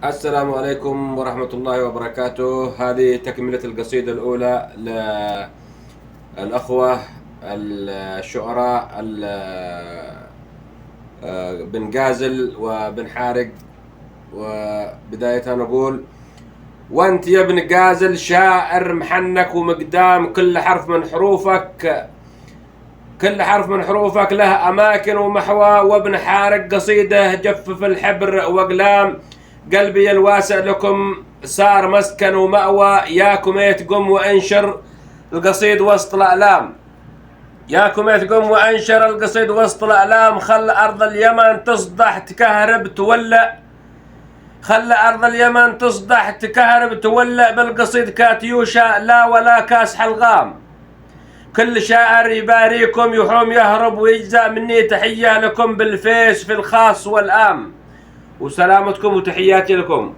السلام عليكم ورحمة الله وبركاته. هذه تكملة القصيدة الأولى للأخوة الشعراء بن غازل وبن حارق. وبداية نقول: وانت يا ابن غازل شاعر محنك ومقدام، كل حرف من حروفك له أماكن ومحور. وابن حارق قصيدة جفف الحبر وأقلام، قلبي الواسع لكم صار مسكن ومأوى. ياكم يتقم وانشر القصيد وسط الأعلام، ياكم يتقم وانشر القصيد وسط الأعلام. خل أرض اليمن تصدح تكهرب تولع، خل أرض اليمن تصدح تكهرب تولع، بالقصيد كاتيوشا لا ولا كاس حلغام. كل شاعر يباريكم يحوم يهرب ويجزأ مني، تحية لكم بالفيس في الخاص والآم. وسلامتكم وتحياتي لكم.